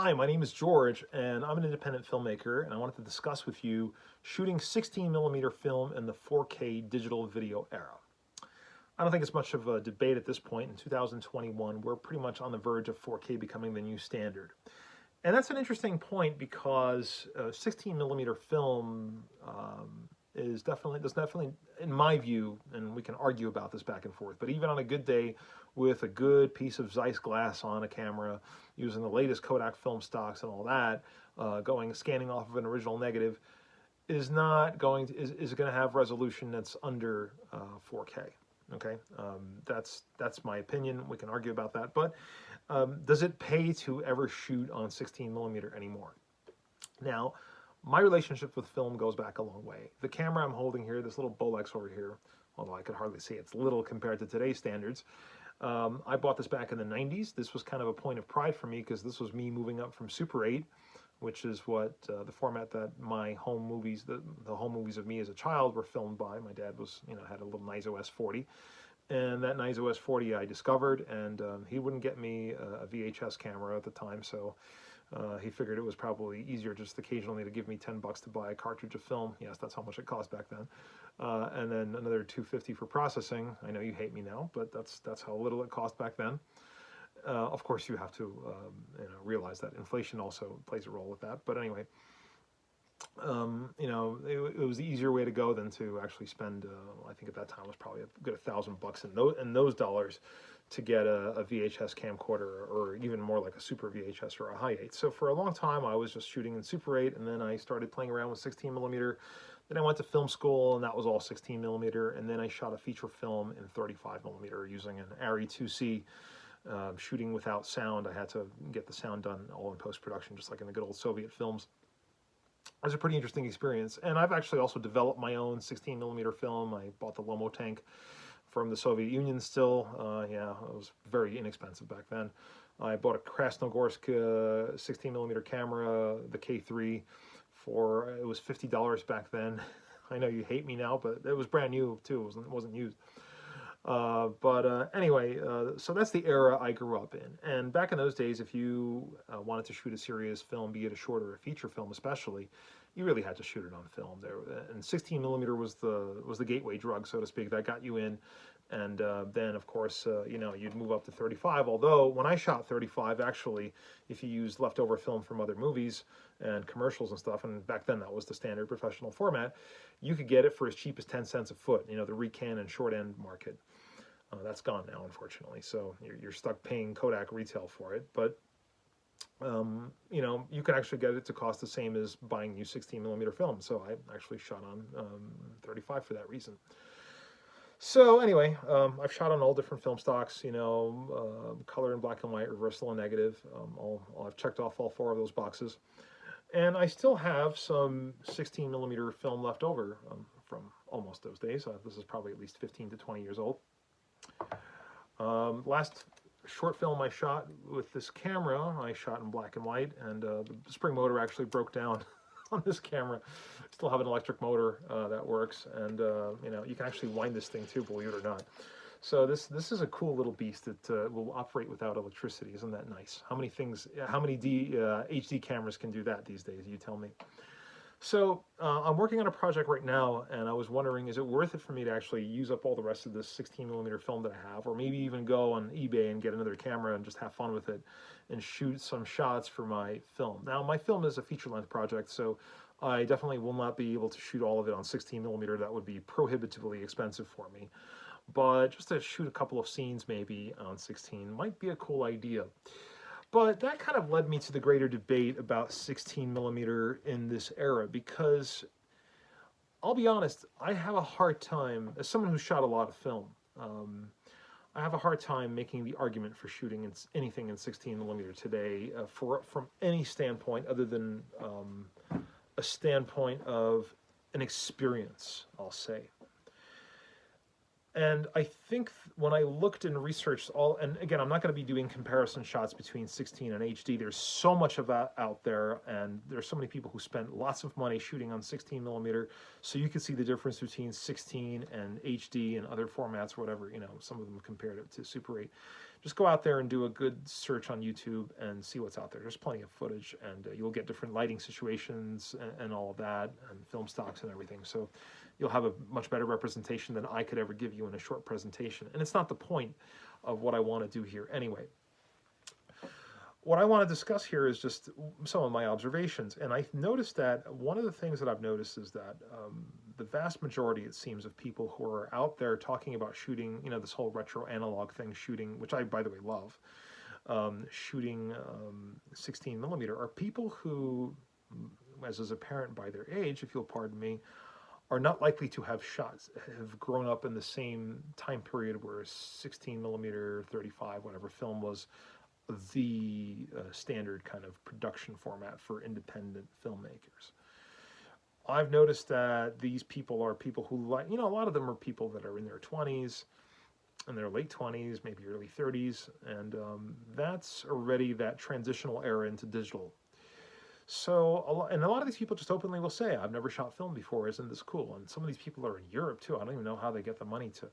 Hi, my name is George, and I'm an independent filmmaker, and I wanted to discuss with you shooting 16mm film in the 4K digital video era. I don't think it's much of a debate at this point. In 2021, we're pretty much on the verge of 4K becoming the new standard. And that's an interesting point because 16mm film there's definitely, in my view, and we can argue about this back and forth, but even on a good day with a good piece of Zeiss glass on a camera, using the latest Kodak film stocks and all that, scanning off of an original negative, is going to have resolution that's under 4K. Okay, that's my opinion. We can argue about that, but does it pay to ever shoot on 16mm anymore? Now, my relationship with film goes back a long way. The camera I'm holding here, this little Bolex over here, although I could hardly see it's little compared to today's standards. I bought this back in the 90s. This was kind of a point of pride for me because this was me moving up from Super 8, which is what the format that my home movies, the home movies of me as a child were filmed by. My dad had a little Nizo S40, and that Nizo S40 I discovered, and he wouldn't get me a VHS camera at the time, so he figured it was probably easier just occasionally to give me $10 to buy a cartridge of film. Yes, that's how much it cost back then. And then another $250 for processing. I know you hate me now, but that's how little it cost back then. Of course, you have to realize that inflation also plays a role with that. But anyway, it was the easier way to go than to actually spend. I think at that time it was probably a good $1,000 in those dollars to get a VHS camcorder, or even more like a Super VHS or a High 8. So for a long time, I was just shooting in Super 8, and then I started playing around with 16mm. Then I went to film school, and that was all 16mm. And then I shot a feature film in 35mm using an Arri 2C. Shooting without sound, I had to get the sound done all in post-production, just like in the good old Soviet films. It was a pretty interesting experience, and I've actually also developed my own 16mm film. I bought the Lomo tank from the Soviet Union still. Yeah, it was very inexpensive back then. I bought a Krasnogorsk 16mm camera, the K3, it was $50 back then. I know you hate me now, but it was brand new too. It wasn't used. Anyway, so that's the era I grew up in. And back in those days, if you wanted to shoot a serious film, be it a short or a feature film especially, you really had to shoot it on film. And 16mm was the gateway drug, so to speak, that got you in. And then, of course, you'd move up to 35. Although, when I shot 35, actually, if you used leftover film from other movies and commercials and stuff, and back then that was the standard professional format, you could get it for as cheap as 10 cents a foot, the Recan and short end market. That's gone now, unfortunately, so you're stuck paying Kodak retail for it. But, you can actually get it to cost the same as buying new 16mm film. So I actually shot on 35 for that reason. So anyway, I've shot on all different film stocks, color and black and white, reversal and negative. I've checked off all 4 of those boxes. And I still have some 16mm film left over from almost those days. This is probably at least 15 to 20 years old. Last short film I shot with this camera, I shot in black and white, and the spring motor actually broke down on this camera. Still have an electric motor that works, and you can actually wind this thing too, believe it or not. So this is a cool little beast that will operate without electricity. Isn't that nice? How many HD cameras can do that these days? You tell me. So I'm working on a project right now, and I was wondering, is it worth it for me to actually use up all the rest of this 16mm film that I have, or maybe even go on eBay and get another camera and just have fun with it and shoot some shots for my film? Now, my film is a feature-length project, so I definitely will not be able to shoot all of it on 16mm. That would be prohibitively expensive for me. But just to shoot a couple of scenes maybe on 16 might be a cool idea. But that kind of led me to the greater debate about 16mm in this era, because I'll be honest, I have a hard time, as someone who's shot a lot of film, I have a hard time making the argument for shooting anything in 16mm today from any standpoint other than a standpoint of an experience, I'll say. And I think when I looked and researched and again, I'm not going to be doing comparison shots between 16 and HD. There's so much of that out there, and there's so many people who spent lots of money shooting on 16mm, so you can see the difference between 16 and HD and other formats, whatever, some of them compared it to Super 8. just go out there and do a good search on YouTube and see what's out there. There's plenty of footage, and you'll get different lighting situations and all of that, and film stocks and everything. So you'll have a much better representation than I could ever give you in a short presentation. And it's not the point of what I want to do here anyway. What I want to discuss here is just some of my observations. And I noticed that one of the things that I've noticed is that the vast majority, it seems, of people who are out there talking about shooting, you know, this whole retro analog thing, shooting, which I, by the way, love, shooting 16 millimeter, are people who, as is apparent by their age, if you'll pardon me, are not likely to have have grown up in the same time period where 16 millimeter, 35, whatever film was the standard kind of production format for independent filmmakers. I've noticed that these people are people who, like, you know, a lot of them are people that are in their 20s, in their late 20s, maybe early 30s, and that's already that transitional era into digital. So, a lot of these people just openly will say, I've never shot film before, isn't this cool? And some of these people are in Europe too. I don't even know how they get the money to,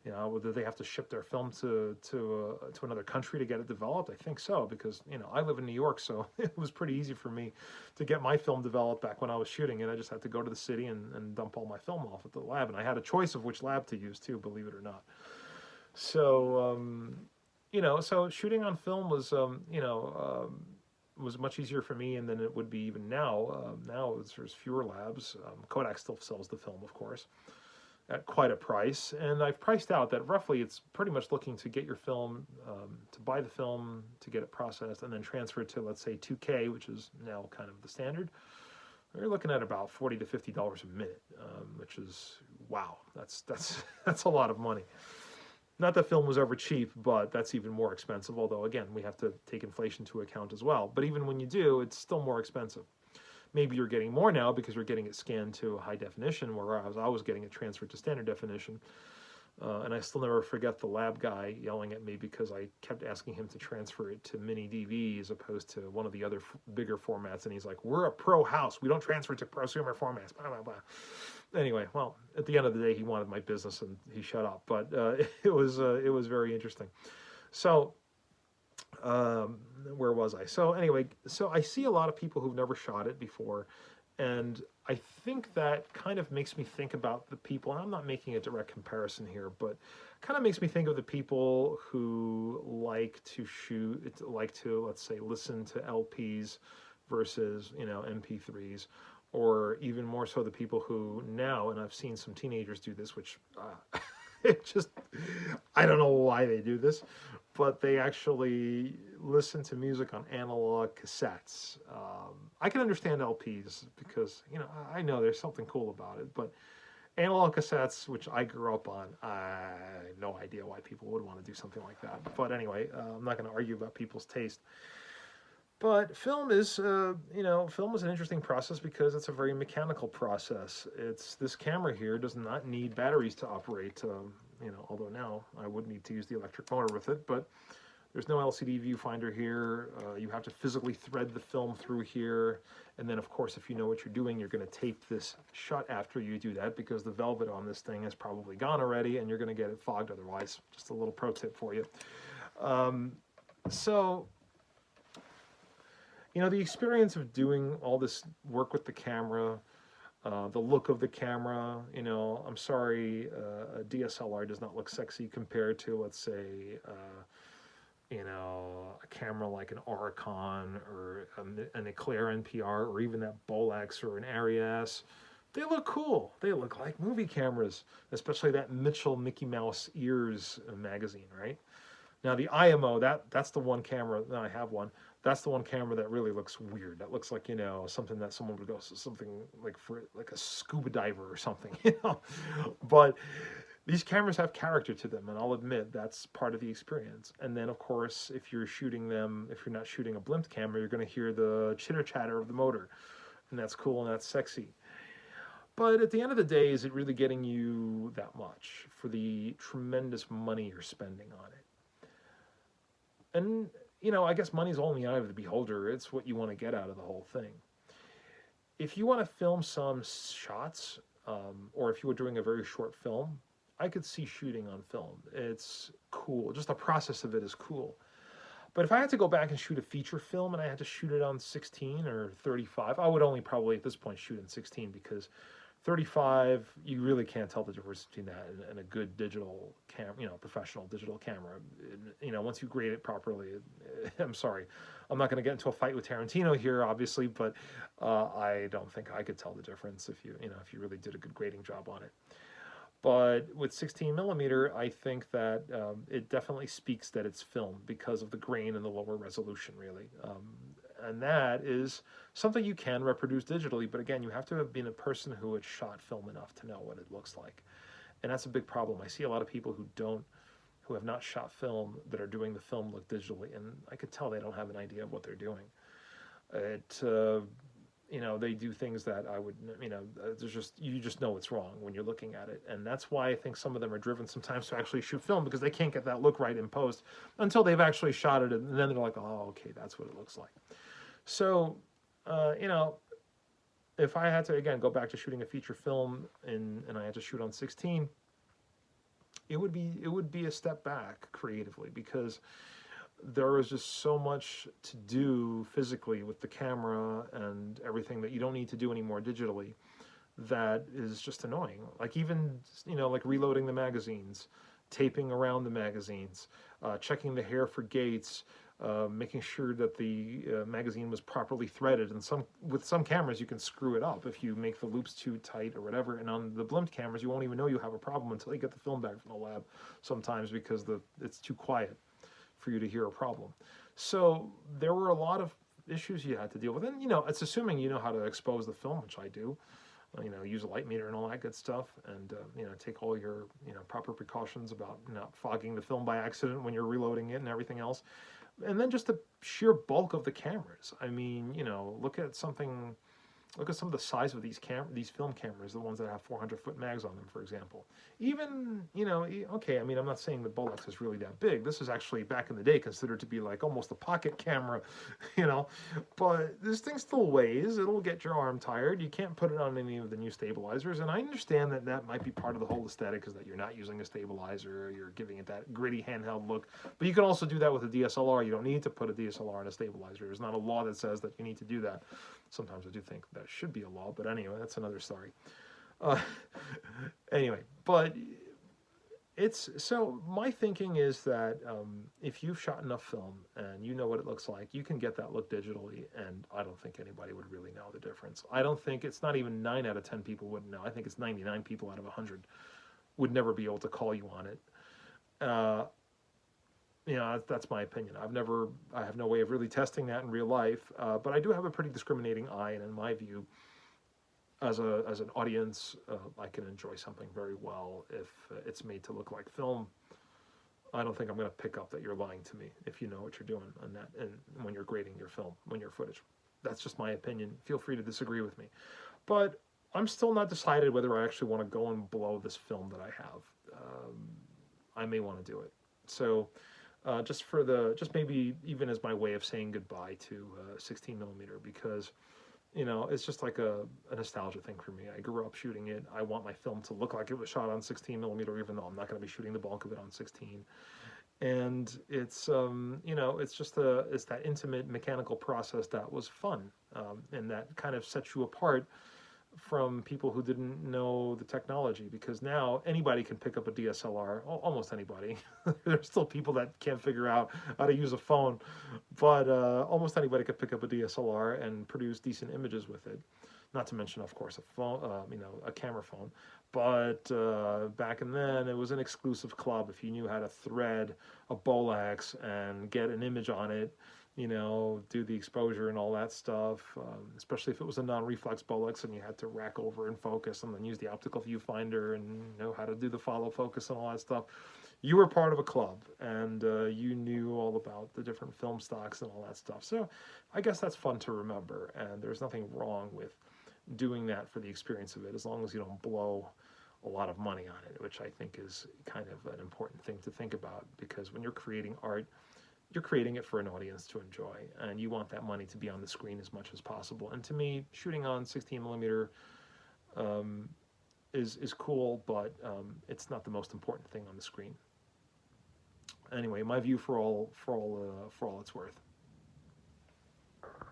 you know, whether they have to ship their film to another country to get it developed. I think so, because, you know, I live in New York, so it was pretty easy for me to get my film developed back when I was shooting it. I just had to go to the city and dump all my film off at the lab, and I had a choice of which lab to use too, believe it or not. So, you know, so shooting on film was, you know, was much easier for me and than it would be even now. Now there's fewer labs. Kodak still sells the film, of course, at quite a price, and I've priced out that roughly it's pretty much looking to get your film, to buy the film, to get it processed, and then transfer it to, let's say, 2K, which is now kind of the standard. You're looking at about $40 to $50 a minute, which is, wow, that's a lot of money. Not that film was ever cheap, but that's even more expensive, although, again, we have to take inflation into account as well. But even when you do, it's still more expensive. Maybe you're getting more now because you're getting it scanned to high definition, whereas I was getting it transferred to standard definition. And I still never forget the lab guy yelling at me because I kept asking him to transfer it to mini DV as opposed to one of the other bigger formats. And he's like, we're a pro house. We don't transfer it to prosumer formats, blah, blah, blah. Anyway, well, at the end of the day, he wanted my business and he shut up. But it was very interesting. So where was I? So anyway, so I see a lot of people who've never shot it before, and I think that kind of makes me think about the people, and I'm not making a direct comparison here, but kind of makes me think of the people who like to shoot, like to, let's say, listen to LPs versus, you know, MP3s, or even more so the people who now, and I've seen some teenagers do this, which it just, I don't know why they do this, but they actually listen to music on analog cassettes. I can understand LPs because, you know, I know there's something cool about it, but analog cassettes, which I grew up on, I have no idea why people would want to do something like that. But anyway, I'm not going to argue about people's taste. But film is, you know, film is an interesting process because it's a very mechanical process. This camera here does not need batteries to operate, you know, although now I would need to use the electric motor with it, but there's no LCD viewfinder here. You have to physically thread the film through here. And then, of course, if you know what you're doing, you're going to tape this shut after you do that because the velvet on this thing is probably gone already and you're going to get it fogged otherwise. Just a little pro tip for you. So, you know, the experience of doing all this work with the camera, the look of the camera, you know, I'm sorry, a DSLR does not look sexy compared to, let's say, you know, a camera like an Auricon or an Eclair NPR or even that Bolex or an Arias. They look cool. They look like movie cameras, especially that Mitchell Mickey Mouse Ears magazine, right? Now the IMO, that's the one camera, no, I have one, that's the one camera that really looks weird. That looks like, you know, something that someone would go, something like for like a scuba diver or something, you know. But these cameras have character to them, and I'll admit that's part of the experience. And then, of course, if you're shooting them, if you're not shooting a blimp camera, you're going to hear the chitter-chatter of the motor, and that's cool and that's sexy. But at the end of the day, is it really getting you that much for the tremendous money you're spending on it? And, you know, I guess money's all in the eye of the beholder. It's what you want to get out of the whole thing. If you want to film some shots, or if you were doing a very short film, I could see shooting on film. It's cool. Just the process of it is cool. But if I had to go back and shoot a feature film and I had to shoot it on 16 or 35, I would only probably at this point shoot in 16, because 35, you really can't tell the difference between that and a good digital camera, professional digital camera. Once you grade it properly, I'm sorry, I'm not going to get into a fight with Tarantino here, obviously, but I don't think I could tell the difference if if you really did a good grading job on it. But with 16 millimeter, I think that it definitely speaks that it's film because of the grain and the lower resolution, really. And that is something you can reproduce digitally, but again, you have to have been a person who had shot film enough to know what it looks like. And that's a big problem. I see a lot of people who have not shot film that are doing the film look digitally, and I could tell they don't have an idea of what they're doing. They do things that I would, you just know it's wrong when you're looking at it. And that's why I think some of them are driven sometimes to actually shoot film, because they can't get that look right in post until they've actually shot it. And then they're like, oh, okay, that's what it looks like. So, if I had to, again, go back to shooting a feature film and I had to shoot on 16, it would be a step back creatively, because there was just so much to do physically with the camera and everything that you don't need to do anymore digitally, that is just annoying. Like even, like reloading the magazines, taping around the magazines, checking the hair for gates, making sure that the magazine was properly threaded. And with some cameras, you can screw it up if you make the loops too tight or whatever. And on the blimp cameras, you won't even know you have a problem until you get the film back from the lab sometimes, because it's too quiet for you to hear a problem. So there were a lot of issues you had to deal with. And, it's assuming you know how to expose the film, which I do. Use a light meter and all that good stuff, and take all your proper precautions about not fogging the film by accident when you're reloading it and everything else. And then just the sheer bulk of the cameras. I mean, look at some of the size of these film cameras, the ones that have 400-foot mags on them, for example. Even, okay, I mean, I'm not saying the Bolex is really that big. This is actually, back in the day, considered to be like almost a pocket camera, But this thing still weighs. It'll get your arm tired. You can't put it on any of the new stabilizers. And I understand that might be part of the whole aesthetic, is that you're not using a stabilizer. You're giving it that gritty handheld look. But you can also do that with a DSLR. You don't need to put a DSLR on a stabilizer. There's not a law that says that you need to do that. Sometimes I do think that should be a law, but anyway, that's another story. Anyway, but so my thinking is that if you've shot enough film and you know what it looks like, you can get that look digitally, and I don't think anybody would really know the difference. I don't think, it's not even 9 out of 10 people wouldn't know. I think it's 99 people out of 100 would never be able to call you on it. That's my opinion. I have no way of really testing that in real life, but I do have a pretty discriminating eye, and in my view, as an audience, I can enjoy something very well if it's made to look like film. I don't think I'm going to pick up that you're lying to me if you know what you're doing on that, and when you're grading your film, when your footage. That's just my opinion. Feel free to disagree with me, but I'm still not decided whether I actually want to go and blow this film that I have. I may want to do it. So. Just maybe even as my way of saying goodbye to 16 millimeter, because it's just like a nostalgia thing for me. I grew up shooting it. I want my film to look like it was shot on 16 millimeter, even though I'm not going to be shooting the bulk of it on 16. And it's it's that intimate mechanical process that was fun, and that kind of sets you apart from people who didn't know the technology, because now anybody can pick up a DSLR, almost anybody. There's still people that can't figure out how to use a phone, but almost anybody could pick up a DSLR and produce decent images with it. Not to mention, of course, a phone, a camera phone. But back then, it was an exclusive club. If you knew how to thread a Bolex and get an image on it, do the exposure and all that stuff, especially if it was a non-reflex Bolex and you had to rack over and focus and then use the optical viewfinder and know how to do the follow focus and all that stuff. You were part of a club, and you knew all about the different film stocks and all that stuff. So I guess that's fun to remember, and there's nothing wrong with doing that for the experience of it, as long as you don't blow a lot of money on it, which I think is kind of an important thing to think about, because when you're creating art, you're creating it for an audience to enjoy, and you want that money to be on the screen as much as possible. And to me, shooting on 16 millimeter is cool, but it's not the most important thing on the screen. Anyway, my view for all it's worth.